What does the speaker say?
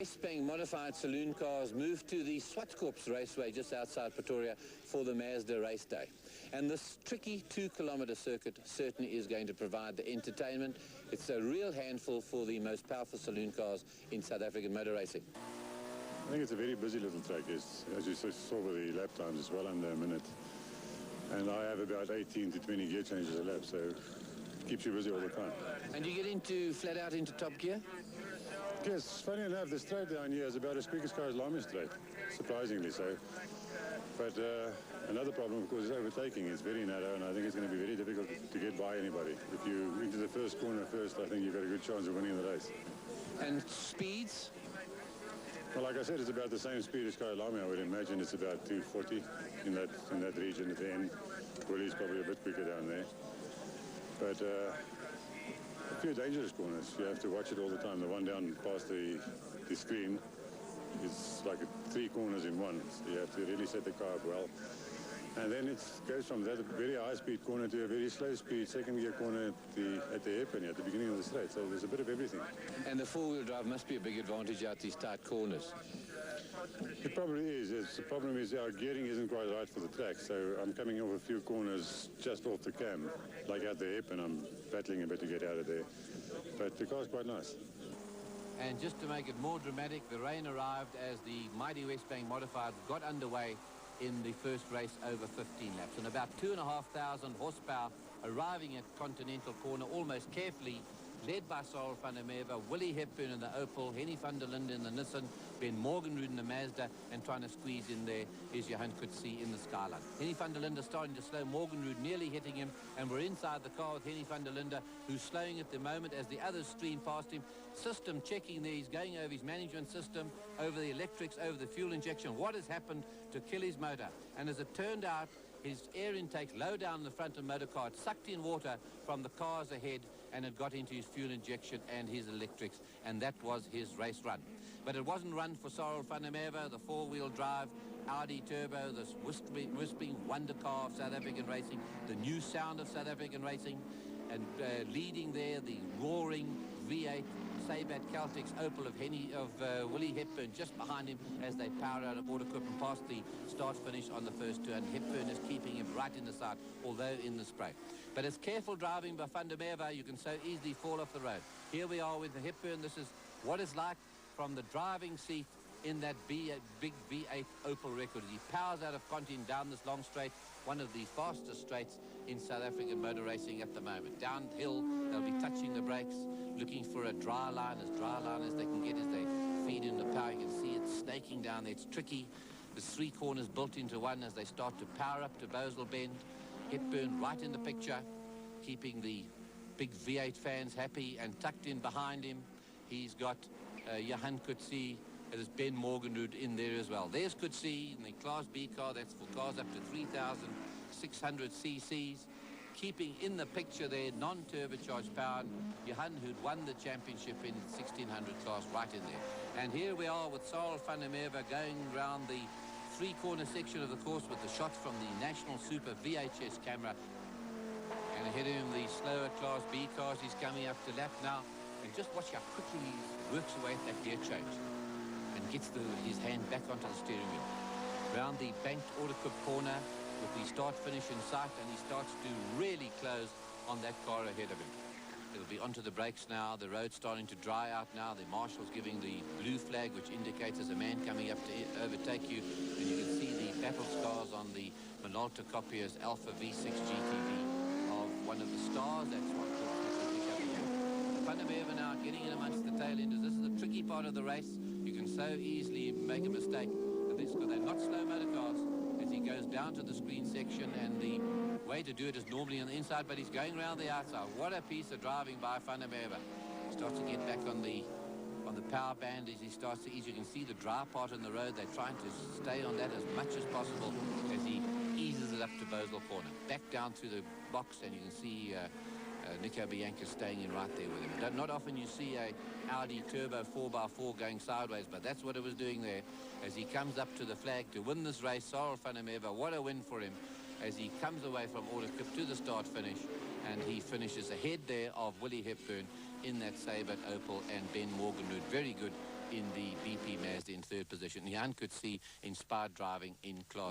Wesbank modified saloon cars moved to the Zwartkops raceway just outside Pretoria for the Mazda race day. And this tricky 2-kilometre circuit certainly is going to provide the entertainment. It's a real handful for the most powerful saloon cars in South African motor racing. I think it's a very busy little track, as you saw with the lap times, as well under a minute. And I have about 18 to 20 gear changes a lap, so it keeps you busy all the time. And you get into flat out into top gear? Yes, funny enough, the straight down here is about as quick as Car's Lamy straight, surprisingly so. But another problem, of course, is overtaking. It's very narrow, and I think it's going to be very difficult to get by anybody. If you into the first corner first, I think you've got a good chance of winning the race. And speeds? Well, like I said, it's about the same speed as Car's Lamy. I would imagine it's about 240 in that region at the end. Willie's probably a bit quicker down there. But a few dangerous corners. You have to watch it all the time. The one down past the screen is like 3 corners in one. So you have to really set the car up well. And then it goes from that very high-speed corner to a very slow-speed second-gear corner at the hairpin at the beginning of the straight. So there's a bit of everything. And the four-wheel drive must be a big advantage out these tight corners. It probably is. The problem is our gearing isn't quite right for the track. So I'm coming off a few corners just off the cam, like at the hairpin. I'm battling a bit to get out of there. But the car's quite nice. And just to make it more dramatic, the rain arrived as the mighty Wesbank modified got underway in the first race over 15 laps. And about 2,500 horsepower arriving at Continental Corner almost carefully, led by Sarel van der Merwe, Willie Hepburn in the Opel, Henny van der Linde in the Nissan, Ben Morgenrud in the Mazda, and trying to squeeze in there is Johan Coetzee in the Skyline. Henny van der Linde starting to slow, Morgenrud nearly hitting him, and we're inside the car with Henny van der Linde, who's slowing at the moment as the others stream past him. System checking there, he's going over his management system, over the electrics, over the fuel injection. What has happened to kill his motor? And as it turned out, his air intake's low down in the front of the motor car. It sucked in water from the cars ahead, and it got into his fuel injection and his electrics, and that was his race run. But it wasn't run for Sarel van der Merwe, the four-wheel drive, Audi Turbo, this whispering wonder car of South African racing, the new sound of South African racing, and leading there, the roaring V8 Sabat Caltex Opel of Willie Hepburn just behind him as they power out of Zwartkops and past the start-finish on the first turn. Hepburn is keeping him right in the side, although in the spray. But it's careful driving by van der Merwe. You can so easily fall off the road. Here we are with the Hepburn. This is what it's like from the driving seat in that big V8 Opel record. He powers out of Contin down this long straight, one of the fastest straights in South African motor racing at the moment. Downhill, they'll be touching the brakes, looking for a dry line as they can get as they feed in the power. You can see it snaking down there. It's tricky. There's 3 corners built into one as they start to power up to Bosel Bend. Hepburn right in the picture, keeping the big V8 fans happy, and tucked in behind him, he's got Johan Coetzee. There's Ben Morgenrud in there as well. There's Coetzee in the Class B car. That's for cars up to 3,600 cc's. Keeping in the picture there, non-turbocharged power. Johan, who'd won the championship in 1600 class, right in there. And here we are with Sarel van der Merwe going around the 3-corner section of the course with the shots from the National Super VHS camera. And ahead of him, the slower Class B cars. He's coming up to lap now. And just watch how quickly he works away at that gear change and gets his hand back onto the steering wheel. Round the banked Zwartkops corner with the start-finish in sight, and he starts to really close on that car ahead of him. It'll be onto the brakes now. The road's starting to dry out now. The marshal's giving the blue flag, which indicates there's a man coming up to overtake you. And you can see the battle scars on the Minolta Copier's Alpha V6 GTV of one of the stars. That's what Van der Merwe now getting in amongst the tail enders. This is the tricky part of the race. You can so easily make a mistake. Because they're not slow motor cars. As he goes down to the screen section, and the way to do it is normally on the inside, but he's going around the outside. What a piece of driving by Van der Merwe. He starts to get back on the power band as he starts to ease. You can see the dry part in the road. They're trying to stay on that as much as possible as he eases it up to Bosel Corner. Back down to the box, and you can see Nico Bianca staying in right there with him. Not often you see a Audi Turbo 4x4 going sideways, but that's what it was doing there as he comes up to the flag to win this race. Sarel van der Merwe, what a win for him as he comes away from Zwartkops to the start finish, and he finishes ahead there of Willie Hepburn in that Sabat Opel and Ben Morgenrud. Very good in the BP Mazda in third position. Jan could see inspired driving in class